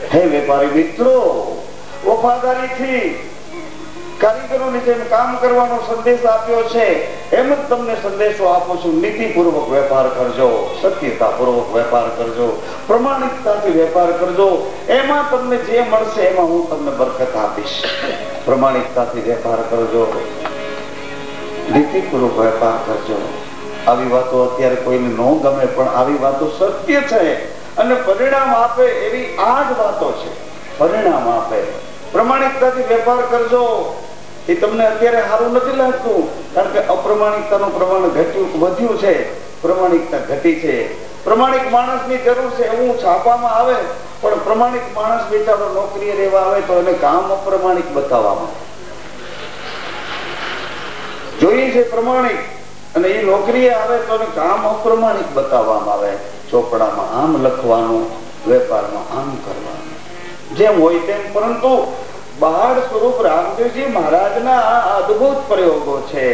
હે વેપારી મિત્રો, વફાદારીથી કારીગરોની જેમ કામ કરવાનો સંદેશ આપ્યો છે, એમ જ તમને સંદેશો આપું છું. નીતિપૂર્વક વેપાર કરજો, સત્યતાપૂર્વક વેપાર કરજો, પ્રમાણિકતાથી વેપાર કરજો. એમાં તમને જે મળશે એમાં હું તમને બરકત આપીશ. પ્રમાણિકતાથી વેપાર કરજો, નીતિપૂર્વક વેપાર કરજો. આવી વાતો અત્યારે કોઈને ન ગમે, પણ આવી વાતો સત્ય છે અને પરિણામ આપે એવી આ જ વાતો છે. પરિણામ આપે. પ્રમાણિકતાથી વેપાર કરજો. એ તમને અત્યારે સારું નથી લાગતું, કારણ કે અપ્રમાણિકતાનું પ્રમાણ વધ્યું છે, પ્રમાણિકતા ઘટી છે. પ્રમાણિક માણસની જરૂર છે એવું છાપવામાં આવે, પણ પ્રમાણિક માણસ બિચારો નોકરીએ રહેવા આવે તો એને કામ અપ્રમાણિક બતાવવામાં જોઈએ છે. પ્રમાણિક અને એ નોકરીએ આવે તો એને કામ અપ્રમાણિક બતાવવામાં આવે. ચોપડામાં આમ લખવાનું, વેપારમાં આમ કરવાનું, જેમ હોય તેમ. પરંતુ બાળ સ્વરૂપ રામદેવજી મહારાજના આ અદભુત પ્રયોગો છે.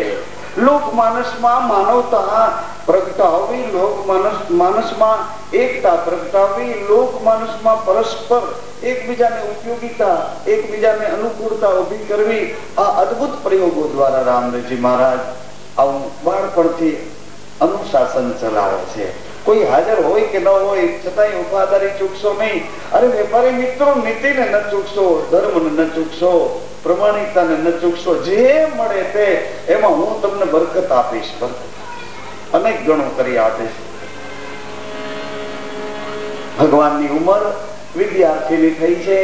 લોકમાનસમાં માનવતા પ્રગટાવવી, લોકમાનસમાં એકતા પ્રગટાવવી, લોકમાનસમાં પરસ્પર એકબીજાને ઉપયોગીતા, એકબીજાને અનુકૂળતા ઉભી કરવી, આ અદભુત પ્રયોગો દ્વારા રામદેવજી મહારાજ આવું બાળપણથી અનુશાસન ચલાવે છે. કોઈ હાજર હોય કે ન હોય છતાંય વફાદારી ચૂકશો નહીં. અરે વેપારી મિત્રો, નીતિને ન ચૂકશો, ધર્મને ન ચૂકશો, પ્રમાણિકતાને ન ચૂકશો. જે મળે તે એમાં હું તમને બરકત આપીશ, અનેક ગણો કરી આપીશ. ભગવાનની ઉંમર વિદ્યાર્થીની થઈ છે.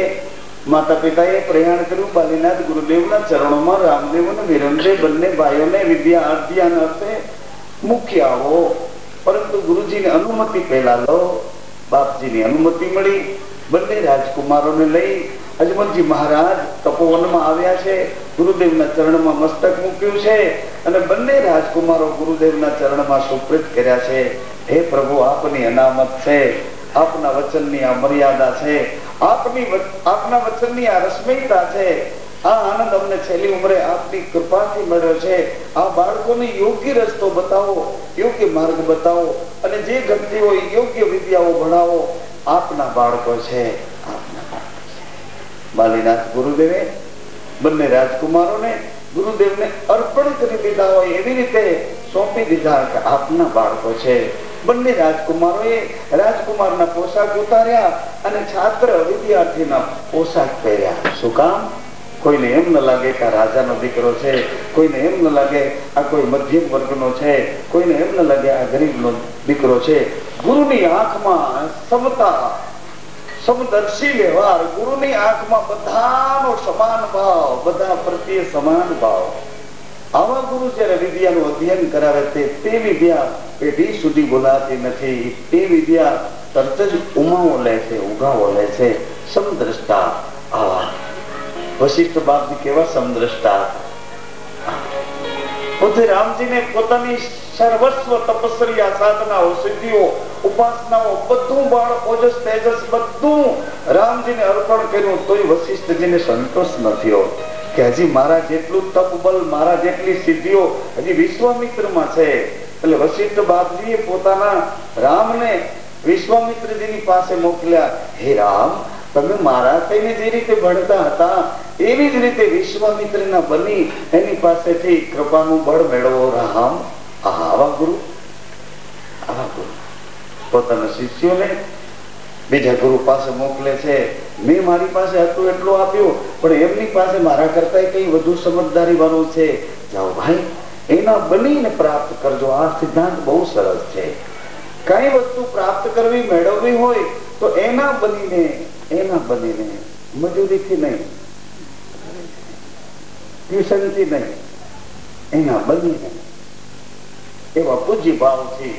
માતા પિતાએ પ્રયાણ કર્યું. બાલીનાથ ગુરુદેવના ચરણોમાં રામદેવ અને વિરમદેવ બંને ભાઈઓને વિદ્યા અધ્યયન અર્થે મૂક્યા આવો. પરંતુ ગુરુજીની અનુમતિ પહેલા લો. બાપજીની અનુમતિ મળી. બંને રાજકુમારોને લઈ અજમલજી મહારાજ તપોવનમાં આવ્યા છે. ગુરુદેવના ચરણમાં મસ્તક મૂક્યું છે અને બંને રાજકુમારો ગુરુદેવના ચરણમાં સુપ્રીત કર્યા છે. હે પ્રભુ, આપની અનામત છે, આપના વચનની આ મર્યાદા છે, આપના વચનની આ રશ્મિતા છે. આ આનંદ અમને છેલ્લી ઉંમરે આપની કૃપાથી મળ્યો છે. આ બાળકોને યોગ્ય રસ્તો બતાવો, યોગ્ય માર્ગ બતાવો અને જે ગમતી હોય યોગ્ય વિદ્યાઓ ભણાવો. આપના બાળકો છે, આપના બાળકો છે. બાલીનાથ ગુરુદેવે બંને રાજકુમારોને ગુરુદેવને અર્પણ કરી દીધા હોય એવી રીતે સોંપી દીધા કે આપના બાળકો છે. બંને રાજકુમારોએ રાજકુમારના પોશાક ઉતાર્યા અને છાત્ર વિદ્યાર્થીના પોશાક પહેર્યા. શું કામ? કોઈને એમ ન લાગે કે આ રાજાનો દીકરો છે, કોઈને એમ ન લાગે આ કોઈ મધ્યમ વર્ગનો છે, કોઈને એમ ન લાગે આ ગરીબનો દીકરો છે. ગુરુની આંખમાં સમતા, સમદર્શી વ્યવહાર, ગુરુની આંખમાં બધાનો સમાન ભાવ, બધા પ્રત્યે સમાન ભાવ. આવા ગુરુ જયારે વિદ્યાનું અધ્યયન કરાવે તે વિદ્યા પેઢી સુધી બોલાતી નથી. તે વિદ્યા તરત જ ઉમાવો લે છે, ઉગાવો લે છે. સમદ્રષ્ટા આવા વશિષ્ઠ બાપજી કેવા સમદ્રષ્ટા. પોતે રામજીને પોતાની સર્વસ્વ તપસ્યા, સાધનાઓ, સિદ્ધિઓ, ઉપાસનાઓ બધું બાળ ઓજસ તેજસ બધું રામજીને અર્પણ કર્યું. તોય વશિષ્ઠજીને સંતોષ ન થયો કે હજી મારા જેટલું તપ બલ, મારા જેટલી સિદ્ધિઓ હજી વિશ્વામિત્રમાં છે. એટલે વશિષ્ઠ બાપજીએ પોતાના રામને વિશ્વામિત્રજીની પાસે મોકલ્યા. હે રામ, તમે મારા થઈને જે રીતે ભણતા હતા એવી જ રીતે વિશ્વામિત્રના બની એની પાસેથી કૃપાનું બળ મેળવો રામ. આવા ગુરુ, આવા ગુરુ પોતાના શિષ્યોને બીજા ગુરુ પાસે મોકલે છે. મેં મારી પાસે હતું એટલું આપ્યું, પણ એમની પાસે મારા કરતા કઈ વધુ સમજદારી વાળું છે. જાઓ ભાઈ, એના બનીને પ્રાપ્ત કરજો. આ સિદ્ધાંત બહુ સરસ છે. કઈ વસ્તુ પ્રાપ્ત કરવી, મેળવવી હોય તો એના બનીને મજૂરીથી નહીં, ટ્યુશનથી નહીં, એના બનીને એવા પૂજ્ય ભાવથી,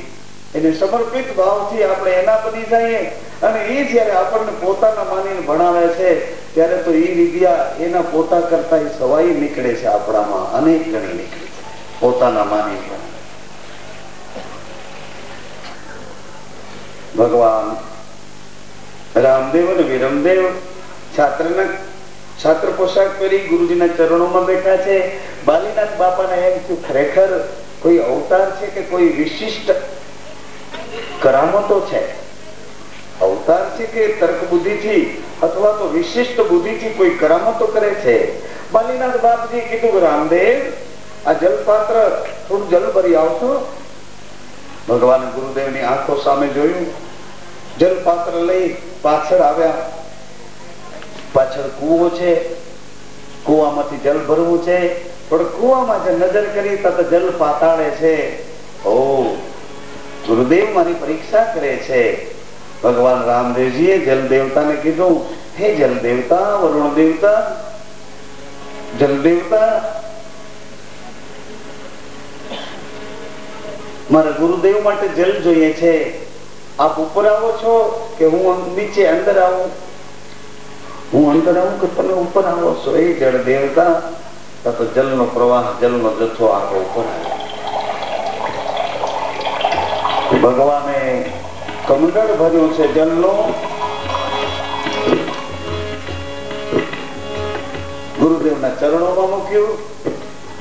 એને સમર્પિત ભાવથી આપણે એના બની જઈએ. અને એ જયારે આપણને પોતાના માનીને ભણાવે છે ત્યારે તો એ વિદ્યા એના પોતા કરતા એ સવાઈ નીકળે છે. આપણામાં અનેક ગણી નીકળે છે પોતાના માની. ભગવાન રામદેવ અને વિરમદેવ છાત્ર પોશાક પહેરી ગુરુજીના ચરણોમાં બેઠા છે. બાલીનાથ બાપાને એમ થયું ખરેખર કોઈ અવતાર છે કે કોઈ વિશિષ્ટ કરામતો છે. અવતાર અવતાર છે કે તર્ક બુદ્ધિથી અથવા તો વિશિષ્ટ બુદ્ધિથી કોઈ કરામતો કરે છે? બાલીનાથ બાપજી કીધું કે રામદેવ આ જલપાત્ર થોડું જલ ભરી આવશો. ભગવાન ગુરુદેવની આંખો સામે જોયું, જલપાત્ર લઈ પાછળ આવ્યા. પાછળ કૂવો છે, કૂવામાંથી જલ ભરવું છે, પણ કૂવામાં જે નજર કરી તો જલ પાતાળે છે. ઓ ગુરુદેવ મારી પરીક્ષા કરે છે. ભગવાન રામદેવજીએ જલ દેવતાને કીધું, હે જલ દેવતા, વરુણ દેવતા, જલ દેવતા, મારા ગુરુદેવ માટે જલ જોઈએ છે. આપ ઉપર આવો છો કે હું નીચે અંદર આવું? હું અંદર આવું કે તમે ઉપર આવો છો? એ જળ દેવતા, તો જલનો પ્રવાહ, જલનો જથ્થો આખો ઉપર આવ્યો. ભગવાને કમંડળ ભર્યું છે જલનો. ગુરુદેવના ચરણોમાં મૂક્યું.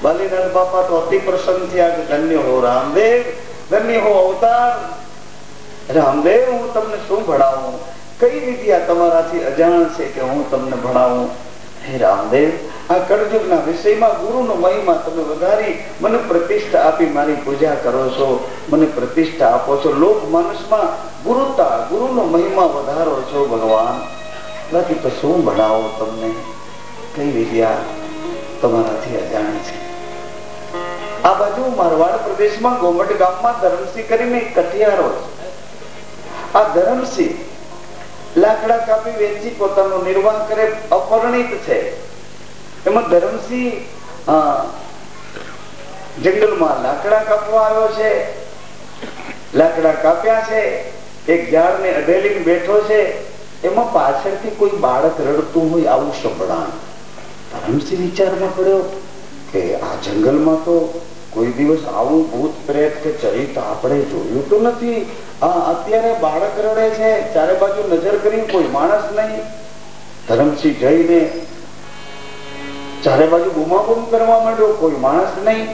બાલીનાથ બાપા તો અતિ પ્રસન્ન થયા કે ધન્ય હો રામદેવ, ધન્ય હો અવતાર. રામદેવ, હું તમને શું ભણાવું? કઈ વિદ્યા તમારાથી અજાણ છે કે હું તમને ભણાવું? હે રામદેવ, આ કળયુગના વિષયમાં ગુરુનો મહિમા તમે વધારી મને પ્રતિષ્ઠા આપી મારી પૂજા કરો છો, મને પ્રતિષ્ઠા આપો છો. લોક માનસમાં ગુરુતા, ગુરુનો મહિમા વધારો છો ભગવાન. બાકી તો શું ભણાવો તમને? કઈ વિદ્યા તમારાથી અજાણ છે? આ બાજુ મારવાડ પ્રદેશમાં ગોમટ ગામમાં ધરમસિંહ કરીને કઠિયારો છે. આ ધરમસિંહ લાકડા કાપી વેચી પોતાનો નિર્વાહ કરે, અપરિણિત છે. એમાં ધરમસિંહ જંગલમાં લાકડા કાપવા આવ્યો છે. લાકડા કાપ્યા છે, એક ઝાડને અઢેલીને બેઠો છે. એમાં પાછળથી કોઈ બાળક રડતું હોય આવું સંભળાણ. ધરમસિંહ વિચારમાં પડ્યો કે આ જંગલમાં તો કોઈ દિવસ આવું ભૂત પ્રેત કે ચરિત્ર આપણે જોયું તો નથી. અત્યારે બાળક રડે છે, ચારે બાજુ નજર કરી કોઈ માણસ નહીં. ધરમસિંહ જઈને ચારે બાજુ બૂમાબૂમ કરવા માંડ્યો, કોઈ માણસ નહીં.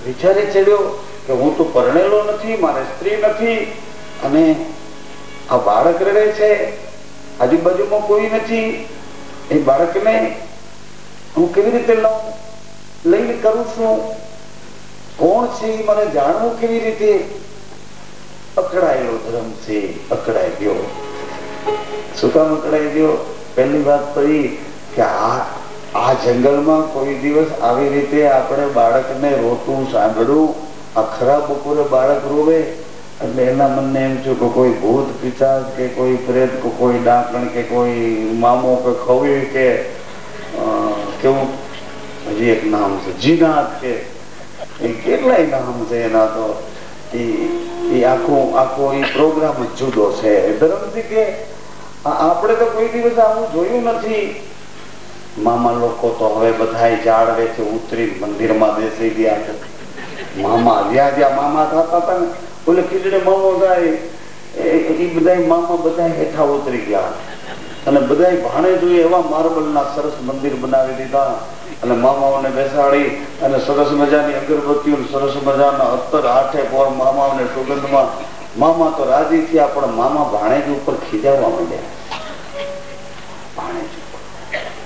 વિચારે ચડ્યો કે હું તો પરણેલો નથી, મારે સ્ત્રી નથી, અને આ બાળક રડે છે, આજુબાજુમાં કોઈ નથી. એ બાળકને હું કેવી રીતે લઈને કરું છું? કોણ છે મને જાણવું કેવી રીતે? અકળાયેલો ધરમસિંહ અકળાઈ ગયો. શું કામ અકળાઈ ગયો? પહેલી વાત તો એ કે આ જંગલમાં કોઈ દિવસ આવી રીતે આપણે બાળકને રોતું સાંભળ્યું. આ ખરાબ બપોરે બાળક રોવે એટલે એના મનને એમ થયું કે કોઈ ભૂત પિશાચ કે કોઈ પ્રેત કે કોઈ ડાકણ કે કોઈ મામો કે ખવી કે કેવું હજી એક નામ છે જીનાથ કે કેટલાય નામ છે એના. તો એ આખો એ પ્રોગ્રામ જ જુદો છે. ધરમસિંહ કે આપણે તો કોઈ દિવસ આવું જોયું નથી. મામા લોકો તો હવે બધા જાળવેથી ઉતરી મંદિરમાં બેસી ગયા છે. મામા જ્યાં મામા થતા હતા ને, બોલે ખીચડે મામો થાય એ બધા મામા બધા હેઠા ઉતરી ગયા, અને બધા ભાણે જોઈએ એવા માર્બલના સરસ મંદિર બનાવી દીધા. અને મામાઓને બેસાડી અને સરસ મજાની અગરબત્તીઓ, સરસ મજાના અત્તર આઠે પોર મામાઓને સુગંધમાં. મામા તો રાજી થયા, પણ મામા ભાણેજ ઉપર ખીજાવવા માંડ્યા. ભાણેજ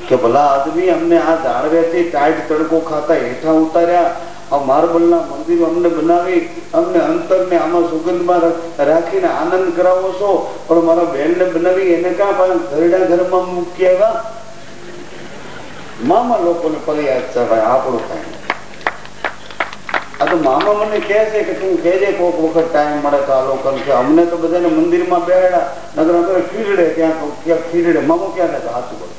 કે ભલા આદમી, અમને આ ઝાડવેથી ટાઈટ તડકો ખાતા હેઠા ઉતાર્યા, આ માર્બલના મંદિરો અમને બનાવી, અમને અંતરને આમાં સુગંધમાં રાખીને આનંદ કરાવો છો, પણ મારા બહેનને બનાવી એને ક્યાં ઘરડા ઘરમાં મૂકી આવ્યા? મામા લોકોને ફરિયાદ છે, ભાઈ આપણું કાંઈ. આ તો મામા મને કહે છે કે તું કહેજે કોઈક વખત ટાઈમ મળે તો આ લોકો કે અમને તો બધાને મંદિરમાં બેહાડ્યા, નગર ખીરડે ક્યાં ખીરડે. મામો ક્યાં ને હાથું બોલ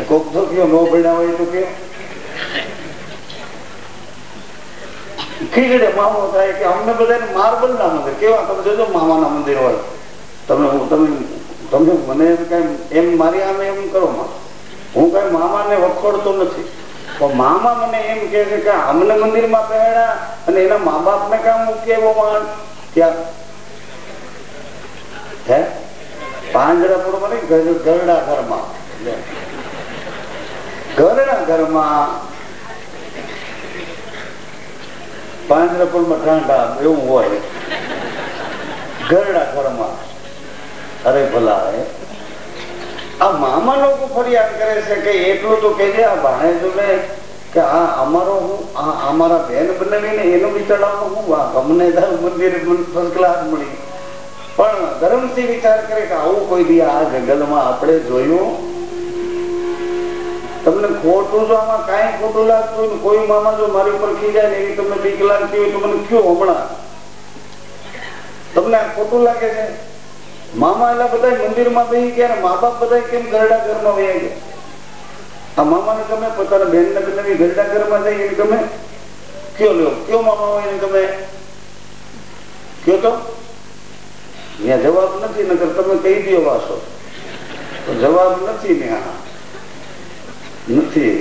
કોક તો કયો નો ભણ્યા હોય તો કયો ખીરડે મામો થાય કે અમને બધાને માર્બલ ના મંદિર કેવા. તમે જોજો મામાના મંદિર હોય, તમે મને કઈ એમ મારી આમે એમ કરો માં. હું કઈ મામાને વખોડતો નથી, પણ મામા મને એમ કે છે કે અમને મંદિરમાં પહેરા અને એના મા બાપ ને કામ મૂકી એવો માણ ત્યાં હે પાંજરાપુરમાં નહીં, ગરડા ઘરમાં. ઘરડા ઘરમાં પાંજરાપુરમાં ઠાંડા એવું હોય. ઘરડા ઘરમાં અરે ભલા આ મામા લોકો ફરિયાદ કરે છે કે એટલું તો કહેજે આ ભાણેજોને કે આ અમારો હું અમારા બેન બનાવીને એનો વિચારવાનો હું અમને મંદિર ફર્સ્ટ ક્લાસ મળી. પણ ધર્મસિંહ વિચાર કરે કે આવું કોઈ દી આ જંગલમાં આપણે જોયું. તમને ખોટું જો આમાં કાંઈ ખોટું લાગતું હોય, કોઈ મામા જો મારી ઉપર ખીજાય ને એવી તમને બીક લાગતી હોય તો મને કયો હમણાં. તમને ખોટું લાગે છે? મામા એટલા બધા મંદિરમાં બેસી ગયા ને મા બાપ બધા કેમ ઘરડા ઘરમાં વહી ગયા? આ મામાને ગમે પોતાના બેન ને બનાવી ઘરડા ઘરમાં જાય એને ગમે? કયો લ્યો, કયો મામા હોય એને ગમે? કયો તો ત્યાં જવાબ નથી. નકર તમે કહી દો વાસો તો જવાબ નથી ને. હા નથી.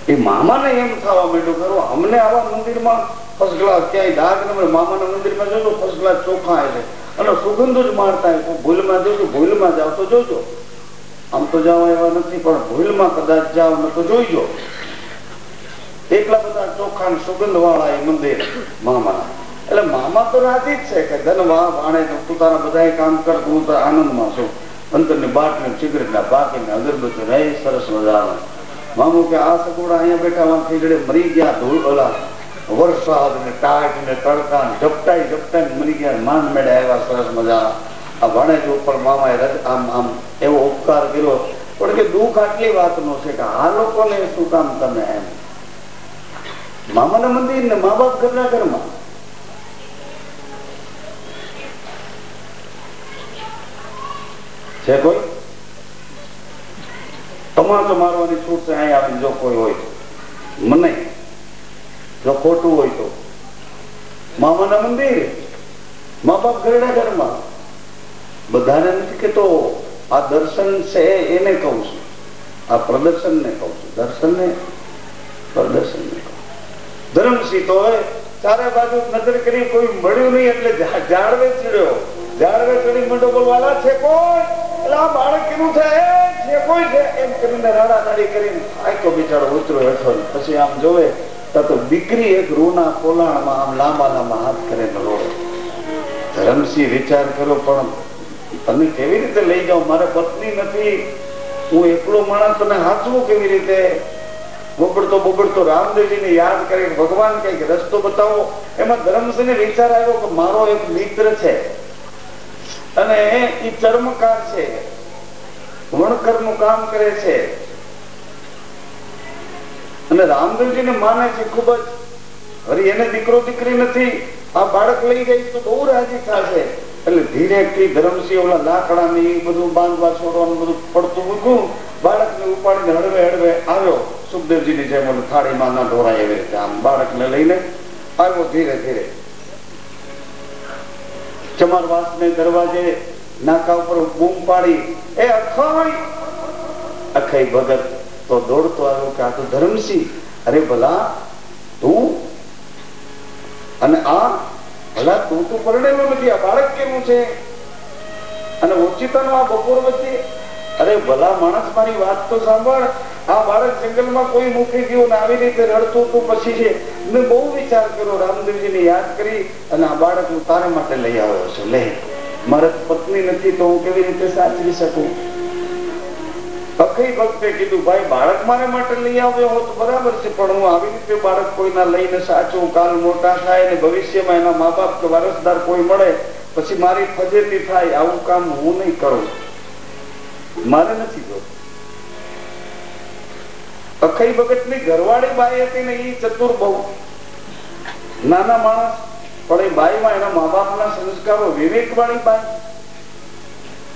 એ મામાને એમ થવા માંડ્યું ખરું અમને આવા મંદિરમાં ફર્સ્ટ ક્લાસ ક્યાંય દાગ ન મળે. મામાના મંદિરમાં જોજો ફર્સ્ટ ક્લાસ ચોખા આવે અને સુગંધો જ મારતા હોય. ભૂલમાં જોજો, ભૂલમાં જાવ તો જોજો. આમ તો જાવ એવા નથી પણ ભૂલમાં કદાચ જાવ ને તો જોઈજો. એટલા બધા ચોખા ને સુગંધ વાળા એ મંદિર મામાના. એટલે મામા તો રાજી જ છે કે ધનવા ભાણે પોતાના બધા કામ કરતું હું તો આનંદમાં છું. અંતરની બાટલી સિગરેટ ના બાકી અગરબત્તી રહી સરસ મજાના. મામુ કે આ સગોડા અહીંયા બેઠા ખીજડે મરી ગયા. ધૂળ ઓલા વરસાદ ને ટાટ ને તડકા ઝપટાઈ ઝપટાઈ મરી ગયા. માંડ મેળે આવ્યા સરસ મજા. આ ભાણેજ ઉપર મામાએ આમ આમ એવો ઉપકાર કર્યો. પણ કે દુઃખ આટલી વાતનો છે કે આ લોકોને શું કામ તમે એમ મામાના મંદિર ને મા બાપ ઘરના ઘરમાં છે. કોઈ તમાચો મારવાની છૂટ છે અહીં આવીને જો કોઈ હોય મને જો ખોટું હોય તો. મામાના મંદિર મા બાપ ઘરના ઘરમાં બધાને નથી કેતો. આ દર્શન છે એને કહું છું, આ પ્રદર્શન ને કહું છું. દર્શન ને પ્રદર્શન ને કહું. ધર્મસિંહ તો ચારે બાજુ નજર કરી કોઈ મળ્યું નહીં એટલે ઝાડવે ચડ્યો. ઝાડવે ચડી મંડો બોલવાલા છે કોઈ? એટલે આ બાળક કેવું છે કોઈ છે એમ કરીને રાડા રાડી કરીને આખો બિચારો ઉતરો હેઠો. પછી આમ જોવે તો દીકરી એક રૂના પોલાણમાં આમ લાંબા લાંબા હાથ કરીને રોડે. ધરમસિંહ વિચાર કર્યો પણ તમે કેવી રીતે લઈ જાઓ? મારે પત્ની નથી, હું એકલો માણસ, તને હાચવું કેવી રીતે? બોબડતો બોબડતો રામદેવજીને યાદ કરી ભગવાન કઈક રસ્તો બતાવો. એમાં ધરમસિંહને વિચાર આવ્યો કે મારો એક મિત્ર છે અને એ ચર્મકાર છે, વણકર નું કામ કરે છે અને રામદેવજીને માને છે ખૂબ જ. હરી એને દીકરો દીકરી નથી, આ બાળક લઈ જાય તો બહુ રાજી થશે. એટલે ધીરેથી ધરમસિંહ ઓલા લાકડા ને એ બધું બાંધવા છોડવાનું બધું પડતું મૂક્યું. બાળકને ઉપાડીને હળવે હળવે આવ્યો. સુખદેવજીની જેમ થાળીમાં ના ઢોરાય એવી રીતે આમ બાળકને લઈને આવ્યો ધીરે ધીરે. ચમારવાસ ને દરવાજે નાકા ઉપર બૂમ પાડી, એ અખાઈ અખાઈ ભગત તો દોડતો આવ્યો કે આ તો ધરમસિંહ. અરે ભલા તું અને આ ભલા તું તો પરણેલો નથી, આ બાળક કેવું છે? અને ઓચિતાનું આ બપોર વચ્ચે. અરે ભલા માણસ મારી વાત તો સાંભળ. આ બાળક જંગલમાં કોઈ મૂકી ગયું ને આવી રીતે રડતું તું પછી છે. મેં બહુ વિચાર કર્યો, રામદેવજીને યાદ કરી અને આ બાળક હું તારા માટે લઈ આવ્યો છું. લે, મારે પત્ની નથી તો હું કેવી રીતે સાચવી શકું? અખઈ ભક્તે કીધું ભાઈ બાળક મારા માટે લઈ આવ્યો હોત બરાબર છે, પણ હું આવી રીતે બાળક કોઈના લઈને સાચું, કાલ મોટા થાય ને ભવિષ્યમાં એના મા બાપ કે વારસદાર કોઈ મળે પછી મારી ફજેતી થાય, આવું કામ હું નહીં કરું, મારે નથી જોતું. અખઈ ભગત ની ઘરવાળી બાઈ હતી ને એ ચતુર બહુ નાના માણસ, પણ એ બાઈમાં એના મા બાપના સંસ્કારો વિવેક વાળી બાઈ.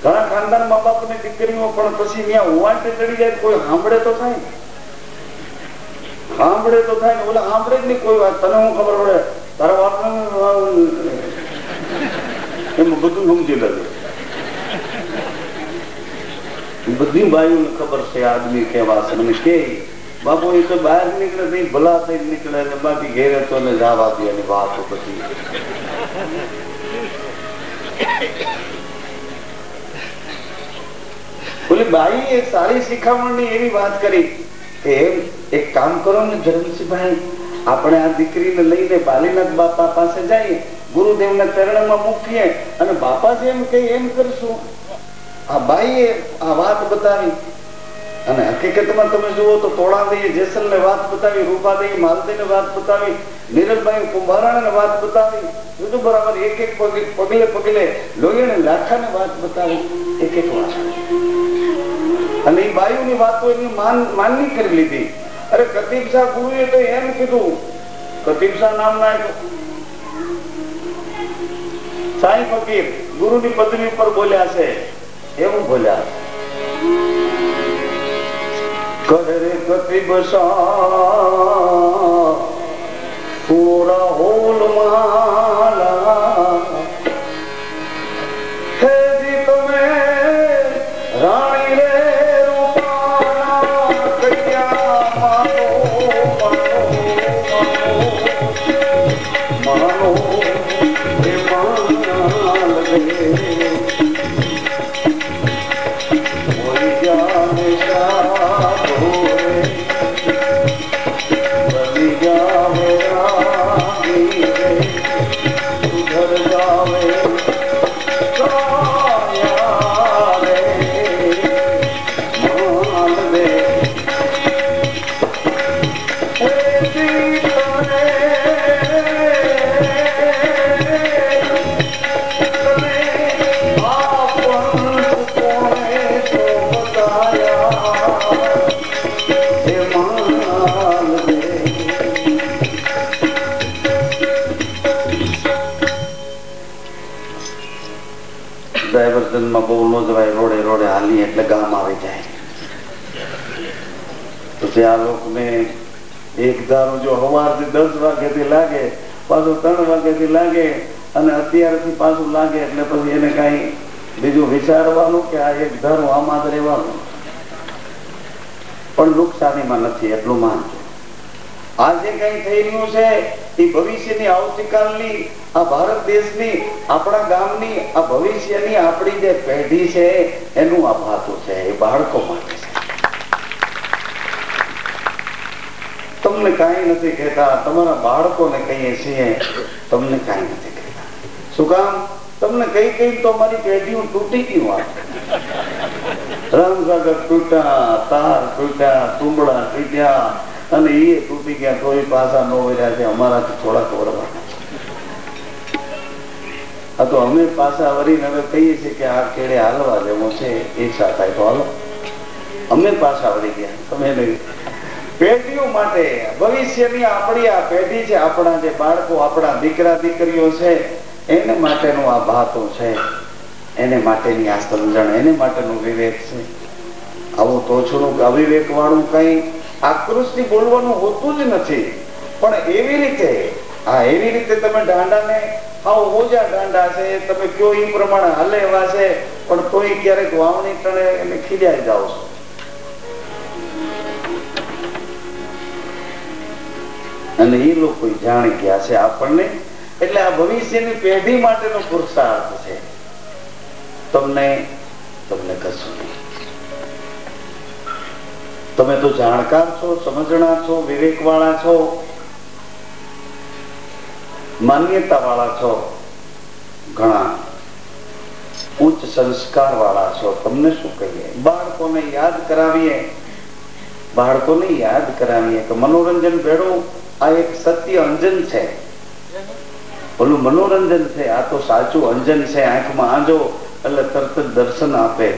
ઘણા ખાનદાન મા બાપ ની દીકરીઓ પણ પછી ત્યાં ઉવાંટે ચડી જાય કોઈ સાંભળે તો થાય, સાંભળે તો થાય ને ઓલા સાંભળે જ નહીં કોઈ વાત. તને હું ખબર પડે તારા વાત એમાં બધું સમજી લેજે. બધી બાઈઓને ખબર છે આદમી કેવા છે. મને કે બાપુ એ તો બહાર નીકળે નહીં, ભલા થઈ નીકળે ને બાકી ઘેરે તો ને જવા દે એની વાતો બધી. બોલી બાઈ એક સારી શિખામણની એવી વાત કરી કે એક કામ કરો ને ધરમસિંહભાઈ, આપણે આ દીકરીને લઈને બાલીનાથ બાપા પાસે જઈએ ગુરુદેવના ચરણમાં મૂકીએ અને બાપાજી એમ કે એમ કરશું. આ બાઈએ આ વાત બતાવી અને હકીકતમાં તમે જુઓ તો તોળાદેવી જેસલને વાત બતાવી, રૂપાદેવી માલદેને વાત બતાવી, નીરલભાઈ કુંભારાને વાત બતાવી, બધું બરાબર એક એક પગલે પગલે લોહીને લાખાને વાત બતાવી, એક એક વાત. અને એ બાયુની વાતો એની માનની કરી લીધી. અરે કતીબ શાહ ગુરુએ તો એમ કીધું, કતીબ શાહ નામના સાઈ ફકીર ગુરુની પદવી પર બોલ્યા છે, એવું બોલ્યા કરે કતીબ શાહ પૂરા હોલ માલા હે જી તમે રાણી રે રૂપાણા કૈયા માનો માનો હે માલ રે ઓય જાને શા માં બહુ ન જવાય. રોડે રોડે હાલી એટલે ગામ આવી જાય. પછી આ લોકોને એક ધારો જો સવારથી 10 વાગ્યાથી લાગે, પાછું 3 વાગ્યાથી લાગે અને અત્યારથી પાછું લાગે એટલે પછી એને કઈ બીજું વિચારવાનું કે આ એક ધારું આમાં જ રહેવાનું. પણ નુકસાનીમાં નથી એટલું માનજો. આજે કઈ થઈ રહ્યું છે એ ભવિષ્યની આવતીકાલની આ ભારત દેશની આપણા ગામની આ ભવિષ્યની આપણી જે પેઢી છે એનું આ ભાતું છે. એ બાળકો માટે છે. તમને કઈ નથી કહેતા, તમારા બાળકોને કહીએ છીએ, તમને કઈ નથી કહેતા. શું કામ? તમને કઈ કઈ તો અમારી પેઢીઓ તૂટી ગયું. રામસાગર તૂટ્યા, તાર તૂટ્યા, તુંબડા તૂટ્યા અને એ તૂટી ગયા તો એ પાછા ન વર્યા છે. અમારાથી થોડાક વરવાના છે. આ તો અમે પાછા વરીને હવે કહીએ છીએ કે આ કેળે હાલવા જેવું છે, એક સાથે તો હાલો. અમે પાછા વળી ગયા, તમે નહીં. પેઢીઓ માટે ભવિષ્યની આપણી આ પેઢી છે, આપણા જે બાળકો, આપણા દીકરા દીકરીઓ છે, એને માટેનું આ ભાતું છે, એને માટેની આ સમજણ, એને માટેનું વિવેક છે. આવું તોછડું અવિવેક વાળું કઈ આક્રોશથી બોલવાનું હોતું જ નથી. પણ એવી રીતે એવી રીતે તમે દાંડાને આવો મોજા દાંડા છે, તમે કયો એ પ્રમાણે હાલે એવા છે, પણ તોય ક્યારેક વાવણી ટણે એને ખીજાઈ જાવ છો. અને એ લોકો જાણી ગયા છે આપણને. એટલે આ ભવિષ્યની પેઢી માટેનો પુરુષાર્થ છે. તમને કશું નહીં. તમે તો જાણકાર છો, સમજણા છો, વિવેક વાળા છો, માન્યતા વાળા છો, ઘણા ઉચ્ચ સંસ્કાર વાળા છો. તમને શું કહીએ? બાળકોને યાદ કરાવીએ કે મનોરંજન ભેળું આ એક સત્ય અંજન છે. ઓલું મનોરંજન છે, આ તો સાચું અંજન છે. આંખમાં આંજો એટલે તરત જ દર્શન આપે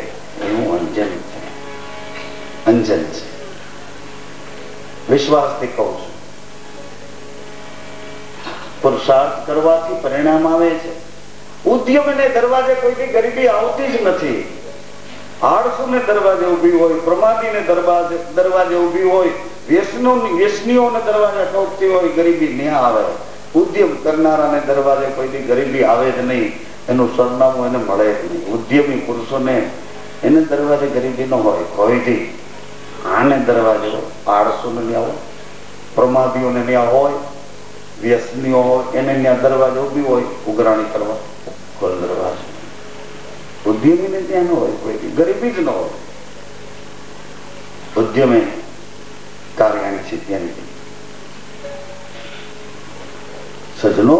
એવું અંજન છે. વિશ્વાસથી કહું છું. પુરુષાર્થ કરવાથી પરિણામ આવે છે. ઉદ્યમને દરવાજે કોઈથી ગરીબી આવતી જ નથી. આળસુને દરવાજે ઉભી હોય, પ્રમાદીને દરવાજે ઉભી હોય, વ્યસનીઓને દરવાજે ઠોકતી હોય, ગરીબી ન્યા આવે. ઉદ્યમ કરનારાને દરવાજે કોઈથી ગરીબી આવે જ નહીં. એનું સરનામું એને મળે જ નહીં. ઉદ્યમી પુરુષોને એને દરવાજે ગરીબી ન હોય કોઈથી. આને દરવાજે આળસુને ન્યા હોય, પ્રમાદીઓને ન્યા હોય, વ્યસનીઓ હોય, એને ત્યાં દરવાજે ઉભી હોય ઉઘરાણી કરવા. ખોલ દરવાજો. ઉદ્યમીને ત્યાં ન હોય કોઈ, ગરીબી જ ન હોય. ઉદ્યમે કાર્યાની સિદ્ધિ. સજનો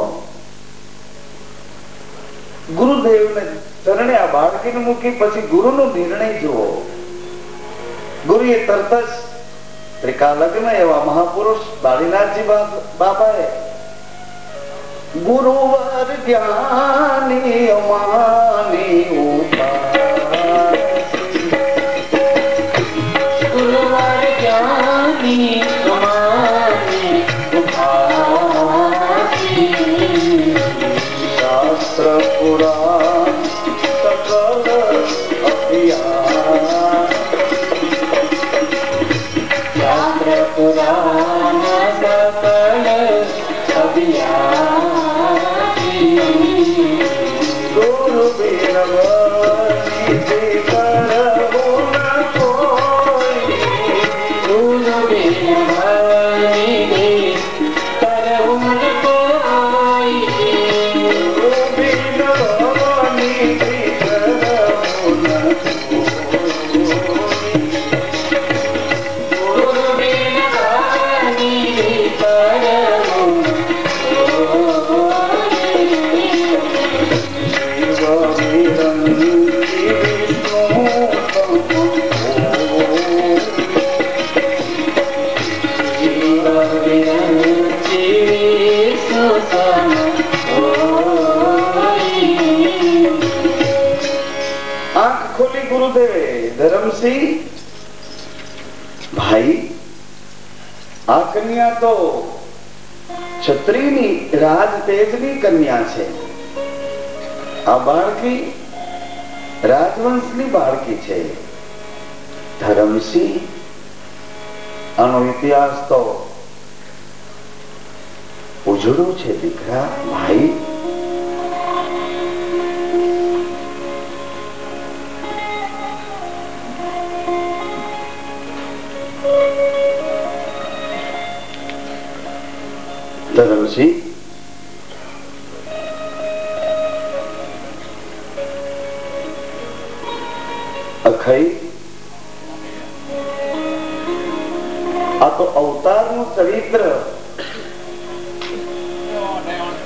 ગુરુદેવને ચરણે આ બાળકીને મૂકી પછી ગુરુનો નિર્ણય જુઓ. ગુરુએ તરત જ ત્રિકાલગ્ન એવા મહાપુરુષ બાળીનાથજી બાબાએ ગુરુવર જ્ઞાની અમાની ગુરુવર જ્ઞાની અમાની શાસ્ત્ર પુરાણ સકલ અભિયાન શાસ્ત્ર પુરાણ સકલ અભિયાન ગુરુ બિનવની કરવો ન કોઈ ગુરુ બિનવની કરવું ન કોઈ ગુરુ બિનવની કરવું ન ગુરુ બિનવની કરવું આંખ ખોલી ગુરુદેવે. ધરમસિંહ ભાઈ, આ કન્યા તો ક્ષત્રિયની રાજ તેજની કન્યા છે. આ બાળકી રાજવંશની બાળકી છે. ધરમસિંહ, આનો ઇતિહાસ તો ઉજળો છે દીકરા. ભાઈ, ધરમસિંહ, અખઈ, આ તો અવતારનું ચરિત્ર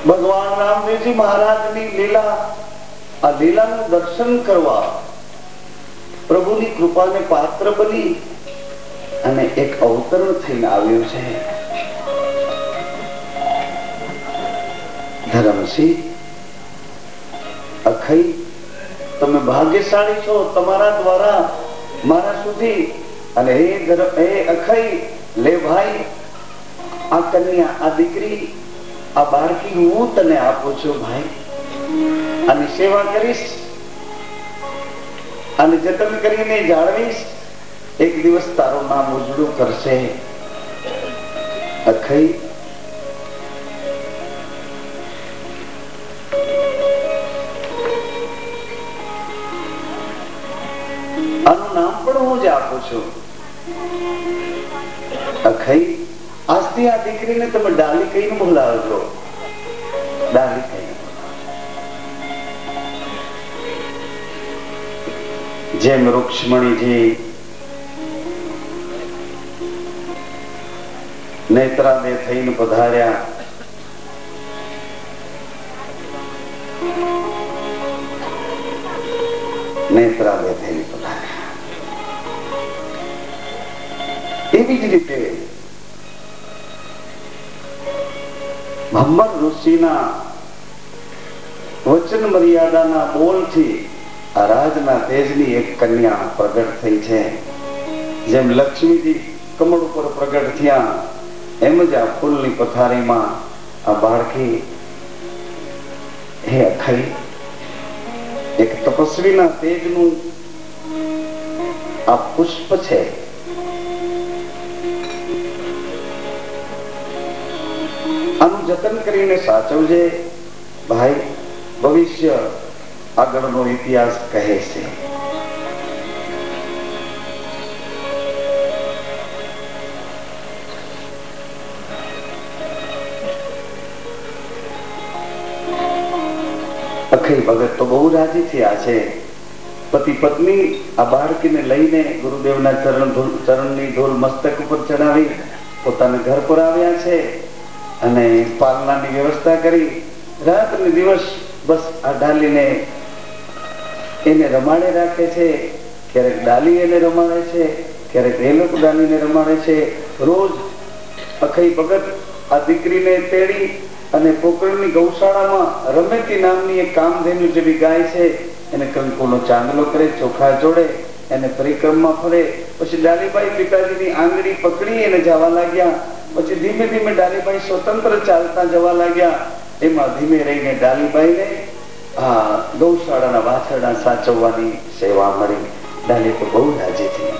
ભગવાન રામદેવજી મહારાજની લીલા. આ લીલાનું દર્શન કરવા પ્રભુની કૃપાને પાત્ર બની અને એક અવતરણ થઈને આવ્યું છે. ધરમસિંહ, અખઈ, તમે ભાગ્યશાળી છો. તમારા દ્વારા મારા સુધી. અને હે અખઈ, લે ભાઈ, આ કન્યા, આ દીકરી, આ બાળકી હું તને આપું છું. ભાઈ, આની સેવા કરીશ, અને જતન કરીને જાળવીશ. એક દિવસ તારું નામ ઉજળું કરશે. અખઈ, આનું નામ પણ હું જ આપું છું. અખઈ, આજથી આ દીકરીને તમે ડાલી કહીને બોલાવજો. ડાલી કહીને. જેમ રૂક્ષ્મણીજી નેત્રાદે થઈને પધાર્યા, નેત્રાદે થઈને પધાર્યા, એવી જ રીતે ભમ્બર ઋષિના વચન મર્યાદાના બોલથી આ રાજના તેજની એક કન્યા પ્રગટ થઈ છે. જેમ લક્ષ્મીજી કમળ ઉપર પ્રગટ થયા, એમ જ આ ફૂલની પથારીમાં આ બાળકી, હે અખઈ, એક તપસ્વીના તેજનું આ પુષ્પ છે. આનું જતન કરીને સાચવજે ભાઈ. ભવિષ્ય આગળનો ઇતિહાસ કહે છે. અખઈ ભગત તો બહુ રાજી થયા છે. પતિ પત્ની આ બાળકીને લઈને ગુરુદેવના ચરણની ધૂળ મસ્તક ઉપર ચડાવી પોતાના ઘર પર આવ્યા છે અને પાલનાની વ્યવસ્થા કરી રાત ને દિવસ બસ આ ડાલીને એને રમાડે રાખે છે, ક્યારેક ડાલી એને રમાડે છે, ક્યારેક એ લોકો ડાલીને રમાડે છે. રોજ અખઈ ભગત આ દીકરીને તેડી અને પોકરણની ગૌશાળામાં રમેતી નામની એક કામધેનુ જેવી ગાય છે એને કંકુનો ચાંદલો કરે, ચોખા જોડે, એને પરિક્રમા ફરે. પછી ડાલીબાઈ પિતાજીની આંગળી પકડી એને જવા લાગ્યા. પછી ધીમે ધીમે ડાલીબાઈ સ્વતંત્ર ચાલતા જવા લાગ્યા. એમાં ધીમે રહીને ડાલીબાઈને આ ગૌશાળાના વાછરડા સાચવવાની સેવા મળી. ડાલી તો બહુ રાજી થઈ.